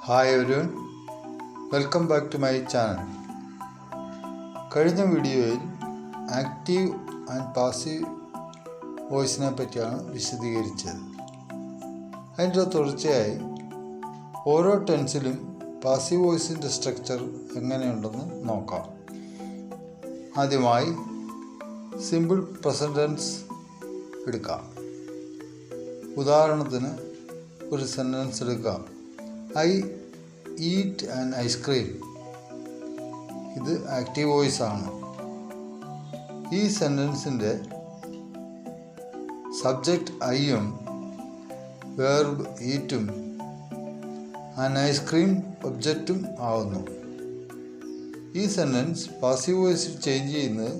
Hi everyone, welcome back to my channel. കഴിഞ്ഞ വീഡിയോയിൽ active and passive വോയിസിനെ പറ്റിയാണ് വിശദീകരിച്ചത്. അതിൻ്റെ തുടർച്ചയായി ഓരോ ടെൻസിലും പാസീവ് വോയിസിൻ്റെ സ്ട്രക്ചർ എങ്ങനെയുണ്ടെന്ന് നോക്കാം. ആദ്യമായി സിമ്പിൾ പ്രസൻറ്റ് ടെൻസ് എടുക്കാം. ഉദാഹരണത്തിന് ഒരു സെൻറ്റൻസ് എടുക്കാം. I eat an ice cream. ഇത് ആക്റ്റീവ് വോയിസ് ആണ്. ഈ സെൻറ്റൻസിൻ്റെ സബ്ജക്റ്റ് ഐയും വെർബ് ഈറ്റും ആൻ ഐസ്ക്രീം ഒബ്ജക്റ്റും ആവുന്നു. ഈ സെൻറ്റൻസ് പാസീവ് വോയിസിൽ ചേഞ്ച് ചെയ്യുന്നത്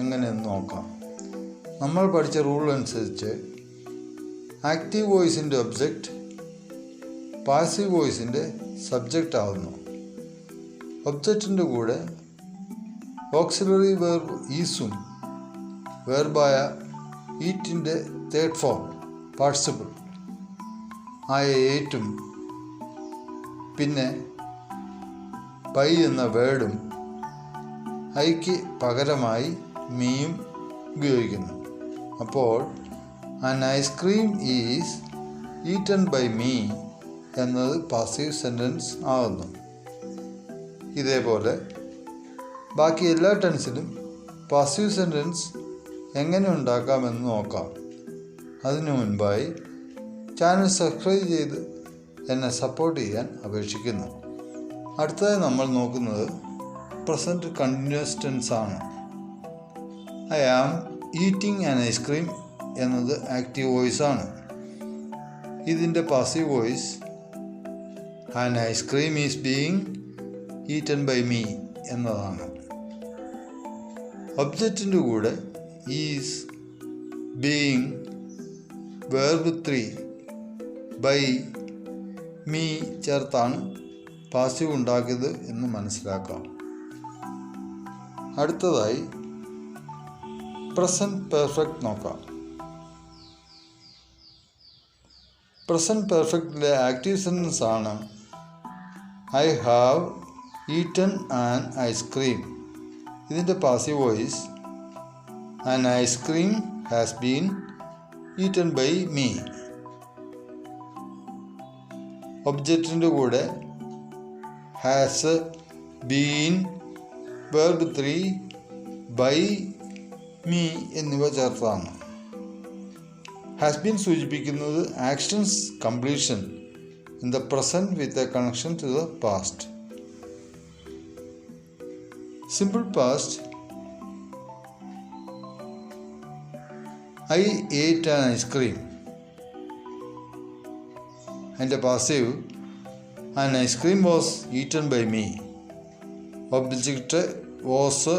എങ്ങനെയെന്ന് നോക്കാം. നമ്മൾ പഠിച്ച റൂൾ അനുസരിച്ച് ആക്റ്റീവ് വോയിസിൻ്റെ ഒബ്ജക്റ്റ് പാസീവ് വോയിസിൻ്റെ സബ്ജക്റ്റ് ആവുന്നു. ഒബ്ജക്റ്റിൻ്റെ കൂടെ ഓക്സിലറി വെർബ് ഈസും വെർബായ ഈറ്റിൻ്റെ തേർഡ് ഫോം പാർട്ടിസിപ്പിൾ ആയ ഏറ്റും പിന്നെ ബൈ എന്ന വേർഡും ഐക്ക് പകരമായി മീയും ഉപയോഗിക്കുന്നു. അപ്പോൾ an ice cream is eaten by me എന്നത് പാസീവ് സെൻറ്റൻസ് ആകുന്നു. ഇതേപോലെ ബാക്കി എല്ലാ ടെൻസിലും പാസീവ് സെൻറ്റൻസ് എങ്ങനെ ഉണ്ടാക്കാമെന്ന് നോക്കാം. അതിനു മുൻപായി ചാനൽ സബ്സ്ക്രൈബ് ചെയ്ത് എന്നെ സപ്പോർട്ട് ചെയ്യാൻ അപേക്ഷിക്കുന്നു. അടുത്തതായി നമ്മൾ നോക്കുന്നത് പ്രസൻറ്റ് കണ്ടിന്യൂസ് ടെൻസ് ആണ്. I am eating an ice cream എന്നത് ആക്റ്റീവ് വോയിസ് ആണ്. ഇതിൻ്റെ passive voice an ice cream is being eaten by me എന്നതാണ്. ഒബ്ജക്റ്റിൻ്റെ കൂടെ is, being, verb 3, by, me ചേർത്താണ് പാസീവ് ഉണ്ടാക്കിയത് എന്ന് മനസ്സിലാക്കാം. അടുത്തതായി പ്രസൻറ്റ് പെർഫെക്റ്റ് നോക്കാം. പ്രസൻറ്റ് പെർഫെക്റ്റിലെ ആക്റ്റീവ് സെൻറ്റൻസ് ആണ് I have eaten an ice cream. ഇതിൻ്റെ passive voice an ice cream has been eaten by me. ഒബ്ജക്റ്റിൻ്റെ കൂടെ has, been, verb 3, by, me എന്നിവ ചേർത്താണ്. ഹാസ് ബീൻ സൂചിപ്പിക്കുന്നത് actions completion in the present with a connection to the past. Simple past I ate an ice cream. അതിൻ്റെ passive an ice cream was eaten by me. Object was,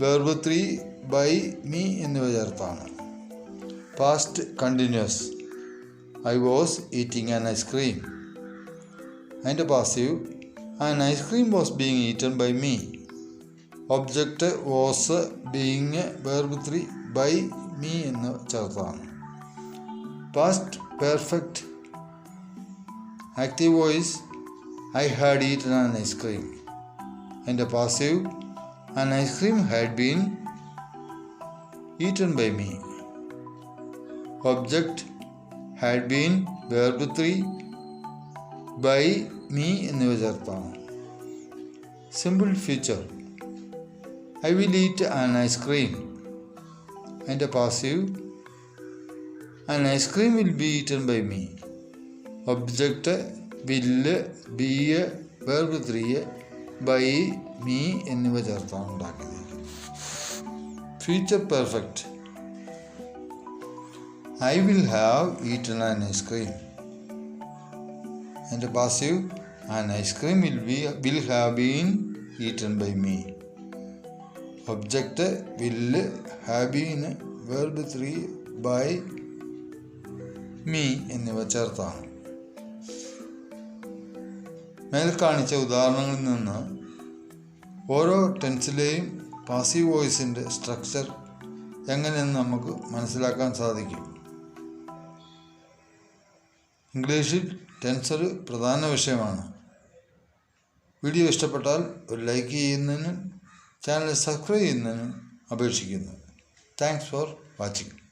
verb 3, by, me എന്നിവ ചേർത്താണ്. Past continuous I was eating an ice cream. അതിൻ്റെ passive an ice cream was being eaten by me. Object was, being, verb 3, by, me എന്ന് ചേർത്താണ്. Past perfect active voice I had eaten an ice cream. അതിൻ്റെ passive an ice cream had been eaten by me. Object had been, verb 3, by, me എന്നിവ ചേർത്താണ്. Simple future I will eat an ice cream. അതിൻ്റെ passive an ice cream will be eaten by me. Object will, be, verb 3, by, me എന്നിവ ചേർത്താണ് ഉണ്ടാക്കിയത്. Future perfect I will have eaten an ice cream. And the passive an ice cream will have been eaten by me. Object will have been, verb 3, by, me എന്നിവ ചേർത്താണ്. മേൽ കാണിച്ച ഉദാഹരണങ്ങളിൽ നിന്ന് ഓരോ ടെൻസിലെയും പാസീവ് വോയിസിൻ്റെ സ്ട്രക്ചർ എങ്ങനെയെന്ന് നമുക്ക് മനസ്സിലാക്കാൻ സാധിക്കും. ഇംഗ്ലീഷിൽ ടെൻസ് ഒരു പ്രധാന വിഷയമാണ്. വീഡിയോ ഇഷ്ടപ്പെട്ടാൽ ഒരു ലൈക്ക് ചെയ്യുന്നതിനും ചാനൽ സബ്സ്ക്രൈബ് ചെയ്യുന്നതിനും അപേക്ഷിക്കുന്നു. Thanks for watching.